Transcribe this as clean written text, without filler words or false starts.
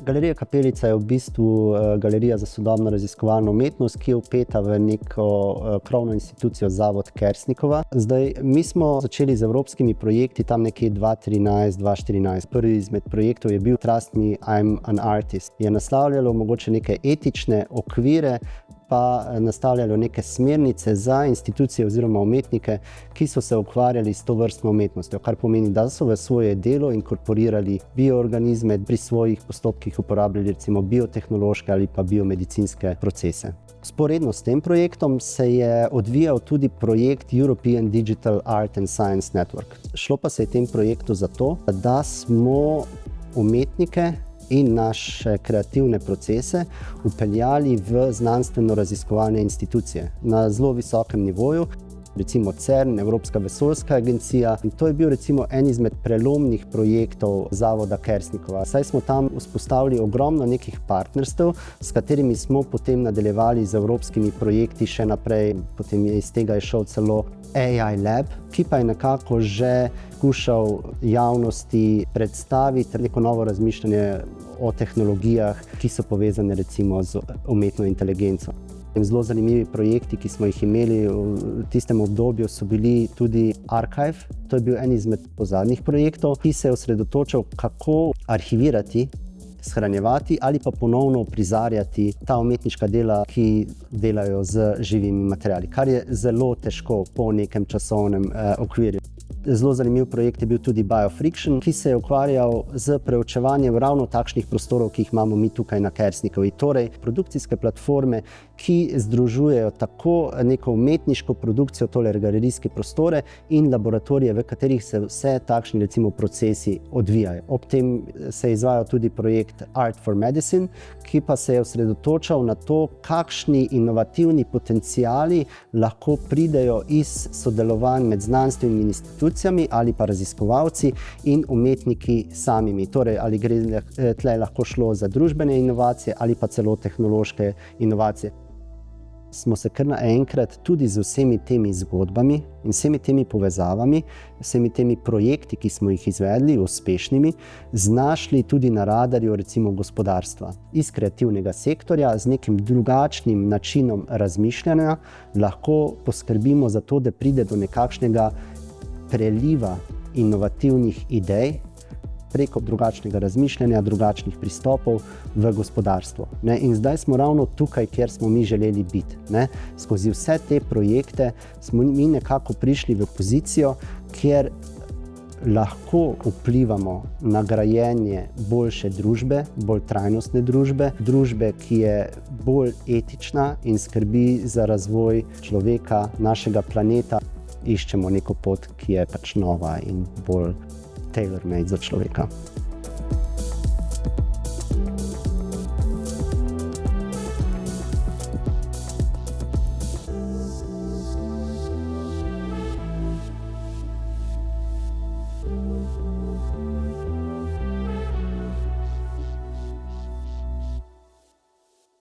Galerija Kapelica je v bistvu galerija za sodobno raziskovalno umetnost, ki je vpeta v neko krovno institucijo Zavod Kersnikova. Zdaj, mi smo začeli z evropskimi projekti tam nekje 2013-2014. Prvi izmed projektov je bil Trust Me, I'm an Artist. Je naslavljalo mogoče neke etične okvire, pa nastavljalo neke smernice za institucije oziroma umetnike, ki so se ukvarjali s tovrstno umetnostjo, kar pomeni, da so v svoje delo inkorporirali bioorganizme, pri svojih postopkih uporabljali recimo biotehnološke ali pa biomedicinske procese. Sporedno s tem projektom se je odvijal tudi projekt European Digital Art and Science Network. Šlo pa se je tem projektu za to, da smo umetnike in naše kreativne procese vpeljali v znanstveno-raziskovalne institucije na zelo visokem nivoju, recimo CERN, Evropska vesoljska agencija. In to je bil recimo en izmed prelomnih projektov Zavoda Kersnikova. Saj smo tam vzpostavili ogromno nekih partnerstev, s katerimi smo potem nadaljevali z evropskimi projekti še naprej. Potem iz tega je šel celo AI Lab, ki pa je nekako že skušal javnosti predstaviti neko novo razmišljanje o tehnologijah, ki so povezane recimo z umetno inteligenco. Zelo zanimivi projekti, ki smo jih imeli v tistem obdobju, so bili tudi Archive. To je bil en izmed zadnjih projektov, ki se je osredotočal, kako arhivirati, shranjevati ali pa ponovno prizarjati ta umetniška dela, ki delajo z živimi materiali, kar je zelo težko po nekem časovnem okvirju. Zelo zanimiv projekt je bil tudi Biofriction, ki se je ukvarjal z preučevanjem ravno takšnih prostorov, ki jih imamo mi tukaj na Kersnikovi. Torej, produkcijske platforme, ki združujejo tako neko umetniško produkcijo, tole galerijske prostore in laboratorije, v katerih se vse takšni recimo procesi odvijajo. Ob tem se je izvajal tudi projekt Art for Medicine, ki pa se je osredotočal na to, kakšni inovativni potenciali lahko pridejo iz sodelovanj med znanstvenimi institucijami ali pa raziskovalci in umetniki samimi. Torej, ali gre tle lahko šlo za družbene inovacije ali pa celo tehnološke inovacije. Smo se kar naenkrat tudi z vsemi temi zgodbami in vsemi temi povezavami, vsemi temi projekti, ki smo jih izvedli, uspešnimi, znašli tudi na radarju recimo gospodarstva. Iz kreativnega sektorja z nekim drugačnim načinom razmišljanja lahko poskrbimo za to, da pride do nekakšnega preliva inovativnih idej preko drugačnega razmišljanja, drugačnih pristopov v gospodarstvo. In zdaj smo ravno tukaj, kjer smo mi želeli biti. Skozi vse te projekte smo mi nekako prišli v pozicijo, kjer lahko vplivamo na grajenje boljše družbe, bolj trajnostne družbe, družbe, ki je bolj etična in skrbi za razvoj človeka, našega planeta. Iščemo neko pot, ki je pač nova in bolj tailor-made za človeka.